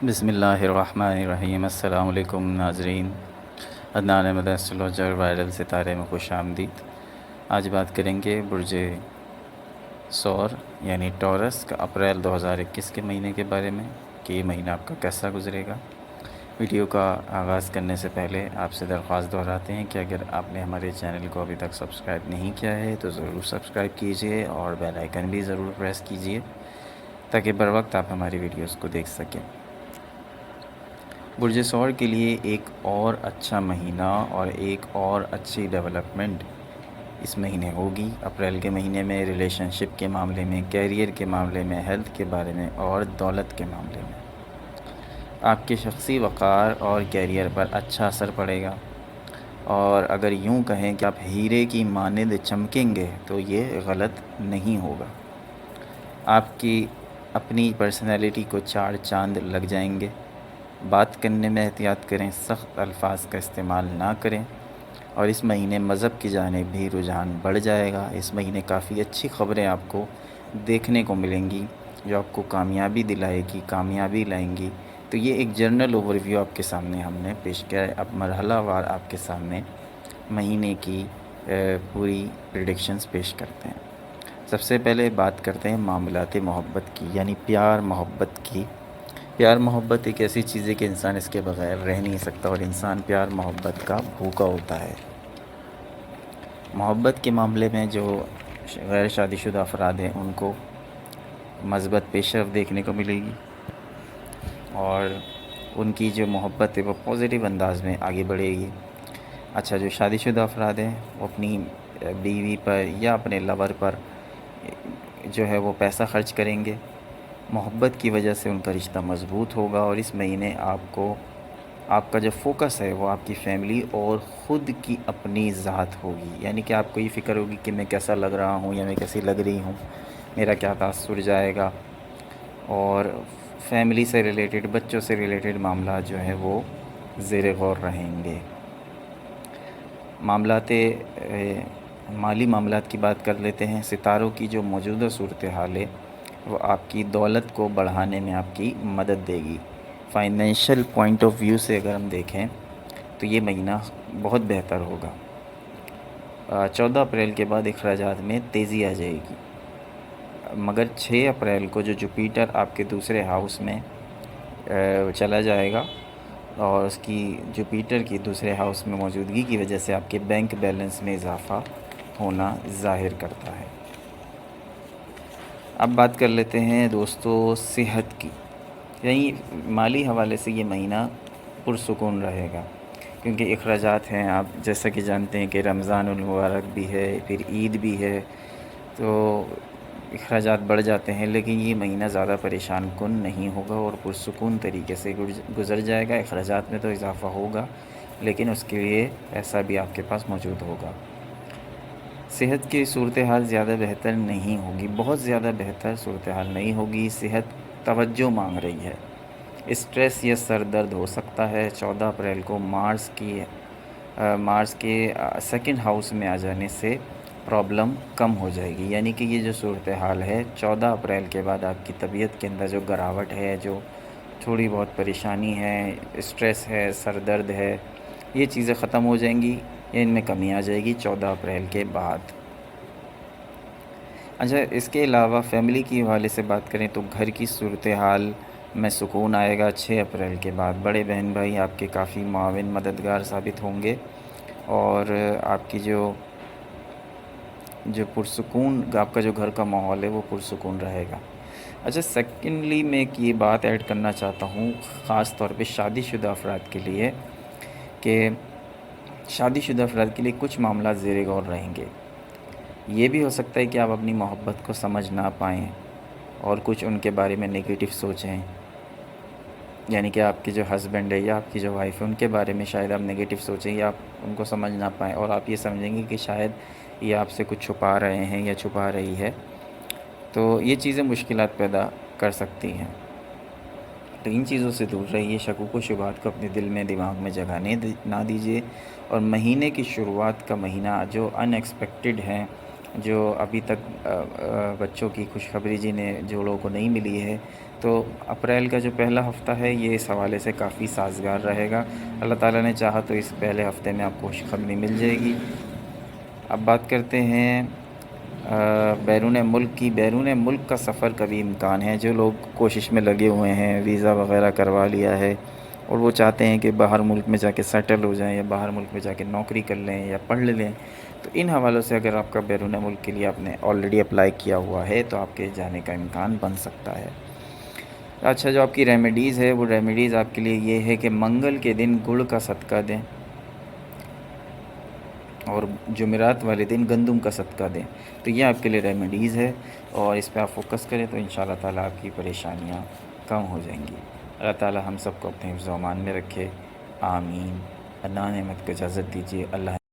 بسم اللہ الرحمن الرحیم۔ السلام علیکم ناظرین، عدنان احمد ایسٹرولوجر وائرل ستارے میں خوش آمدید۔ آج بات کریں گے برج ثور یعنی ٹورس کا اپریل 2021 کے مہینے کے بارے میں کہ یہ مہینہ آپ کا کیسا گزرے گا۔ ویڈیو کا آغاز کرنے سے پہلے آپ سے درخواست دہراتے ہیں کہ اگر آپ نے ہمارے چینل کو ابھی تک سبسکرائب نہیں کیا ہے تو ضرور سبسکرائب کیجئے اور بیل آئیکن بھی ضرور پریس کیجئے تاکہ بر وقت آپ ہماری ویڈیوز کو دیکھ سکیں۔ برج ثور کے لیے ایک اور اچھا مہینہ اور ایک اور اچھی ڈیولپمنٹ اس مہینے ہوگی۔ اپریل کے مہینے میں ریلیشن شپ کے معاملے میں، کیریئر کے معاملے میں، ہیلتھ کے بارے میں اور دولت کے معاملے میں آپ کے شخصی وقار اور کیریئر پر اچھا اثر پڑے گا، اور اگر یوں کہیں کہ آپ ہیرے کی مانند چمکیں گے تو یہ غلط نہیں ہوگا۔ آپ کی اپنی پرسنالٹی کو چار چاند لگ جائیں گے۔ بات کرنے میں احتیاط کریں، سخت الفاظ کا استعمال نہ کریں، اور اس مہینے مذہب کی جانب بھی رجحان بڑھ جائے گا۔ اس مہینے کافی اچھی خبریں آپ کو دیکھنے کو ملیں گی جو آپ کو کامیابی دلائے گی، کامیابی لائیں گی۔ تو یہ ایک جنرل اوور ویو آپ کے سامنے ہم نے پیش کیا ہے۔ اب مرحلہ وار آپ کے سامنے مہینے کی پوری پریڈکشنز پیش کرتے ہیں۔ سب سے پہلے بات کرتے ہیں معاملات محبت کی، یعنی پیار محبت کی۔ پیار محبت ایک ایسی چیز ہے کہ انسان اس کے بغیر رہ نہیں سکتا، اور انسان پیار محبت کا بھوکا ہوتا ہے۔ محبت کے معاملے میں جو غیر شادی شدہ افراد ہیں ان کو مثبت پیش رفت دیکھنے کو ملے گی، اور ان کی جو محبت ہے وہ پازیٹیو انداز میں آگے بڑھے گی۔ اچھا، جو شادی شدہ افراد ہیں وہ اپنی بیوی پر یا اپنے لور پر جو ہے وہ پیسہ خرچ کریں گے۔ محبت کی وجہ سے ان کا رشتہ مضبوط ہوگا، اور اس مہینے آپ کا جو فوکس ہے وہ آپ کی فیملی اور خود کی اپنی ذات ہوگی، یعنی کہ آپ کو یہ فکر ہوگی کہ میں کیسا لگ رہا ہوں یا میں کیسی لگ رہی ہوں، میرا کیا تاثر جائے گا، اور فیملی سے ریلیٹڈ، بچوں سے ریلیٹڈ معاملات جو ہیں وہ زیر غور رہیں گے۔ مالی معاملات کی بات کر لیتے ہیں۔ ستاروں کی جو موجودہ صورتحال ہے وہ آپ کی دولت کو بڑھانے میں آپ کی مدد دے گی۔ فائنینشیل پوائنٹ آف ویو سے اگر ہم دیکھیں تو یہ مہینہ بہت بہتر ہوگا۔ 14 اپریل کے بعد اخراجات میں تیزی آ جائے گی، مگر 6 اپریل کو جو جوپیٹر آپ کے دوسرے ہاؤس میں چلا جائے گا، اور اس کی جوپیٹر کی دوسرے ہاؤس میں موجودگی کی وجہ سے آپ کے بینک بیلنس میں اضافہ ہونا ظاہر کرتا ہے۔ اب بات کر لیتے ہیں دوستو صحت کی، یعنی مالی حوالے سے یہ مہینہ پرسکون رہے گا، کیونکہ اخراجات ہیں۔ آپ جیسا کہ جانتے ہیں کہ رمضان المبارک بھی ہے، پھر عید بھی ہے، تو اخراجات بڑھ جاتے ہیں، لیکن یہ مہینہ زیادہ پریشان کن نہیں ہوگا اور پرسکون طریقے سے گزر جائے گا۔ اخراجات میں تو اضافہ ہوگا، لیکن اس کے لیے پیسہ بھی آپ کے پاس موجود ہوگا۔ صحت کی صورتحال زیادہ بہتر نہیں ہوگی، بہت زیادہ بہتر صورتحال نہیں ہوگی۔ صحت توجہ مانگ رہی ہے، اسٹریس یا سر درد ہو سکتا ہے۔ 14 اپریل کو مارس کے سیکنڈ ہاؤس میں آ جانے سے پرابلم کم ہو جائے گی، یعنی کہ یہ جو صورتحال ہے 14 اپریل کے بعد آپ کی طبیعت کے اندر جو گراوٹ ہے، جو تھوڑی بہت پریشانی ہے، اسٹریس ہے، سر درد ہے، یہ چیزیں ختم ہو جائیں گی، ان میں کمی آ جائے گی 14 اپریل کے بعد۔ اچھا، اس کے علاوہ فیملی کی حوالے سے بات کریں تو گھر کی صورتحال میں سکون آئے گا 6 اپریل کے بعد۔ بڑے بہن بھائی آپ کے کافی معاون، مددگار ثابت ہوں گے، اور آپ کی جو پرسکون آپ کا جو گھر کا ماحول ہے وہ پرسکون رہے گا۔ اچھا، سیکنڈلی میں ایک یہ بات ایڈ کرنا چاہتا ہوں خاص طور پہ شادی شدہ افراد کے لیے، کہ شادی شدہ افراد کے لیے کچھ معاملات زیر غور رہیں گے۔ یہ بھی ہو سکتا ہے کہ آپ اپنی محبت کو سمجھ نہ پائیں اور کچھ ان کے بارے میں نگیٹو سوچیں، یعنی کہ آپ کے جو ہسبینڈ ہے یا آپ کی جو وائف ہے ان کے بارے میں شاید آپ نگیٹو سوچیں یا آپ ان کو سمجھ نہ پائیں، اور آپ یہ سمجھیں گے کہ شاید یہ آپ سے کچھ چھپا رہے ہیں یا چھپا رہی ہے، تو یہ چیزیں مشکلات پیدا کر سکتی ہیں۔ تو ان چیزوں سے دور رہیے، شکوک و شبہات کو اپنے دل میں، دماغ میں جگہ نہ دیجیے، اور مہینے کی شروعات کا مہینہ جو ان ایکسپیکٹڈ ہیں، جو ابھی تک بچوں کی خوشخبری جنہیں جوڑوں کو نہیں ملی ہے، تو اپریل کا جو پہلا ہفتہ ہے یہ اس حوالے سے کافی سازگار رہے گا. اللہ تعالیٰ نے چاہا تو اس پہلے ہفتے میں آپ کو خوشخبری مل جائے گی. اب بات کرتے ہیں بیرون ملک کی. بیرون ملک کا سفر کا بھی امکان ہے. جو لوگ کوشش میں لگے ہوئے ہیں، ویزا وغیرہ کروا لیا ہے اور وہ چاہتے ہیں کہ باہر ملک میں جا کے سیٹل ہو جائیں یا باہر ملک میں جا کے نوکری کر لیں یا پڑھ لیں، تو ان حوالوں سے اگر آپ کا بیرون ملک کے لیے آپ نے آلریڈی اپلائی کیا ہوا ہے تو آپ کے جانے کا امکان بن سکتا ہے. اچھا، جو آپ کی ریمیڈیز ہے وہ ریمیڈیز آپ کے لیے یہ ہے کہ منگل کے دن گڑ کا صدقہ دیں اور جمعرات والے دن گندم کا صدقہ دیں. تو یہ آپ کے لیے ریمیڈیز ہے اور اس پہ آپ فوکس کریں تو انشاءاللہ تعالیٰ آپ کی پریشانیاں کم ہو جائیں گی. اللہ تعالیٰ ہم سب کو اپنے حفظ و امان میں رکھے. آمین. اللہ نعمت کو اجازت دیجیے. اللہ